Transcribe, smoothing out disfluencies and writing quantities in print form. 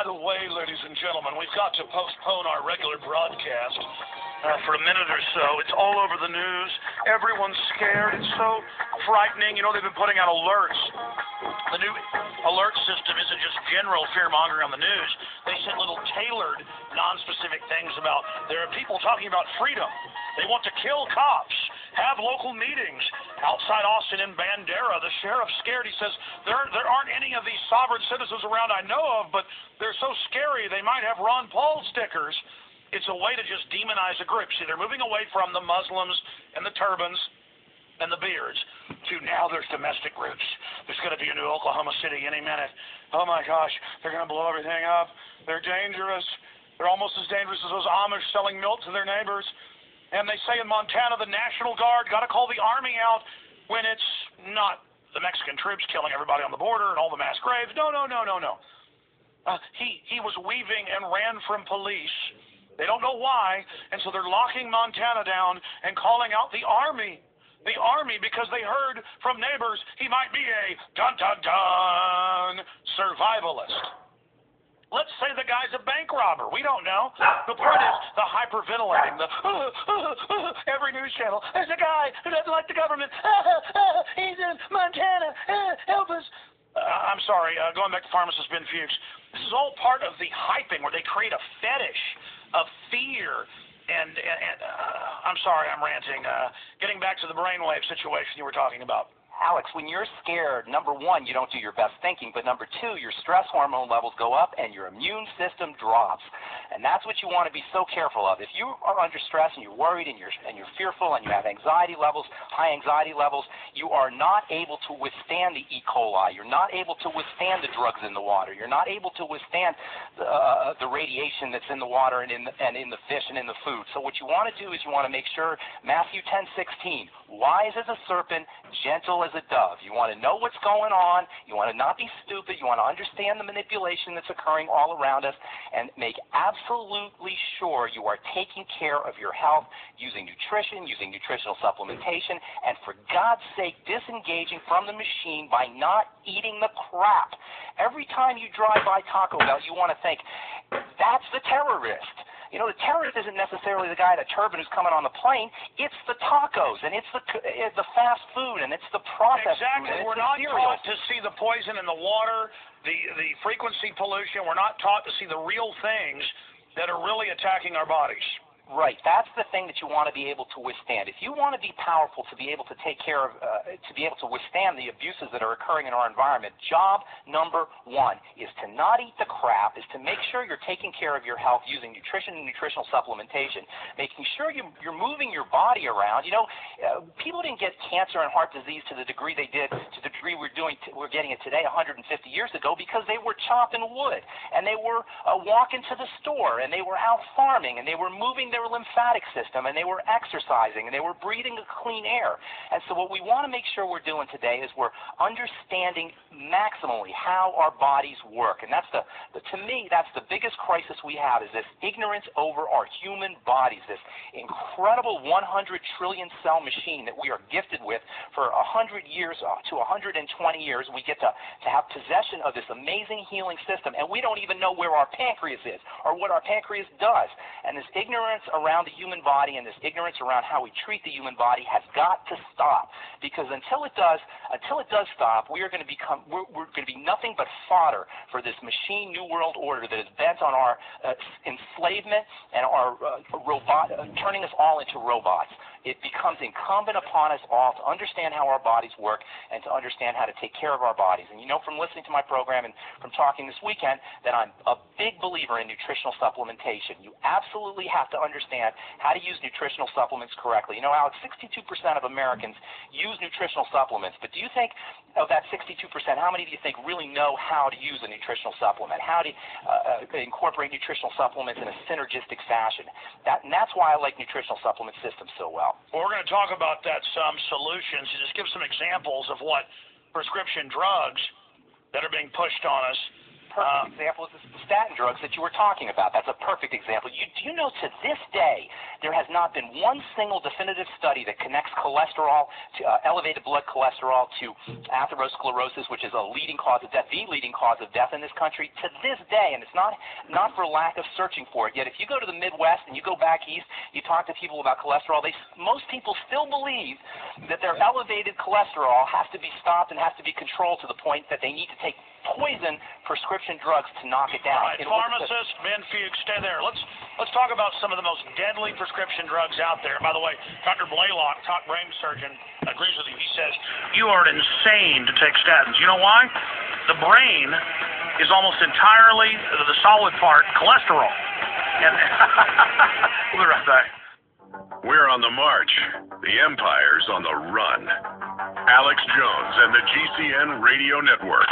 by the way, ladies and gentlemen, we've got to postpone our regular broadcast for a minute or so. It's all over the news. Everyone's scared. It's so frightening. You know, they've been putting out alerts. The new alert system isn't just general fear-mongering on the news. They send little tailored, non-specific things about there are people talking about freedom. They want to kill cops, have local meetings. Outside Austin in Bandera, the sheriff's scared. He says, there aren't any of these sovereign citizens around I know of, but they're so scary they might have Ron Paul stickers. It's a way to just demonize a group. See, they're moving away from the Muslims and the turbans and the beards to now there's domestic groups. There's going to be a new Oklahoma City any minute. Oh my gosh, they're going to blow everything up. They're dangerous. They're almost as dangerous as those Amish selling milk to their neighbors. And they say in Montana, the National Guard got to call the Army out when it's not the Mexican troops killing everybody on the border and all the mass graves. No. He was weaving and ran from police. They don't know why, and so they're locking Montana down and calling out the Army. The Army, because they heard from neighbors he might be a dun-dun-dun survivalist. Let's say the guy's a bank robber. We don't know. The point is the hyperventilating, the every news channel. There's a guy who doesn't like the government. He's in Montana. Help us. I'm sorry. Going back to pharmacist Ben Fuchs. This is all part of the hyping where they create a fetish of fear. And I'm sorry, I'm ranting. Getting back to the brainwave situation you were talking about. Alex, when you're scared, number one, you don't do your best thinking, but number two, your stress hormone levels go up and your immune system drops. And that's what you want to be so careful of. If you are under stress and you're worried and you're fearful and you have anxiety levels, high anxiety levels, you are not able to withstand the E. coli. You're not able to withstand the drugs in the water. You're not able to withstand the radiation that's in the water and in the fish and in the food. So what you want to do is you want to make sure, Matthew 10:16, wise as a serpent, gentle as a dove. You want to know what's going on. You want to not be stupid. You want to understand the manipulation that's occurring all around us and make absolutely sure you are taking care of your health using nutrition, using nutritional supplementation, and for God's sake, disengaging from the machine by not eating the crap. Every time you drive by Taco Bell, you want to think, that's the terrorist. You know, the terrorist isn't necessarily the guy in a turban who's coming on the plane. It's the tacos, and it's the fast food, and it's the processed food. Exactly. We're not taught to see the poison in the water, the frequency pollution. We're not taught to see the real things that are really attacking our bodies. Right. That's the thing that you want to be able to withstand. If you want to be powerful, to be able to take care of, to be able to withstand the abuses that are occurring in our environment, job number one is to not eat the crap, is to make sure you're taking care of your health using nutrition and nutritional supplementation, making sure you're moving your body around. You know, people didn't get cancer and heart disease to the degree they did, to the degree we're getting it today 150 years ago, because they were chopping wood, and they were walking to the store, and they were out farming, and they were moving their lymphatic system, and they were exercising, and they were breathing clean air. And so what we want to make sure we're doing today is we're understanding maximally how our bodies work. And that's to me, that's the biggest crisis we have, is this ignorance over our human bodies, this incredible 100 trillion cell machine that we are gifted with for 100 years to 120 years. We get to have possession of this amazing healing system, and we don't even know where our pancreas is or what our pancreas does. And this ignorance around the human body and this ignorance around how we treat the human body has got to stop, because until it does stop, we're going to be nothing but fodder for this machine new world order that is bent on our enslavement and our turning us all into robots. It becomes incumbent upon us all to understand how our bodies work and to understand how to take care of our bodies. And you know from listening to my program and from talking this weekend that I'm a big believer in nutritional supplementation. You absolutely have to understand how to use nutritional supplements correctly. You know, Alex, 62% of Americans use nutritional supplements, but do you think of that 62%, how many do you think really know how to use a nutritional supplement, how to incorporate nutritional supplements in a synergistic fashion? That's why I like nutritional supplement systems so well. Well, we're going to talk about that, some solutions, and just give some examples of what prescription drugs that are being pushed on us perfect example is the statin drugs that you were talking about. That's a perfect example. Do you know to this day there has not been one single definitive study that connects cholesterol to elevated blood cholesterol to atherosclerosis, which is a leading cause of death, the leading cause of death in this country to this day, and it's not for lack of searching for it. Yet if you go to the Midwest and you go back east, you talk to people about cholesterol, most people still believe that their elevated cholesterol has to be stopped and has to be controlled to the point that they need to take poison prescription drugs to knock it down. All right, pharmacist Ben Fuchs, stay there. Let's talk about some of the most deadly prescription drugs out there. By the way, Dr. Blaylock, top brain surgeon, agrees with you. He says you are insane to take statins. You know why? The brain is almost entirely the solid part cholesterol. And we'll be right back. We're on the march. The empire's on the run. Alex Jones and the GCN Radio Network.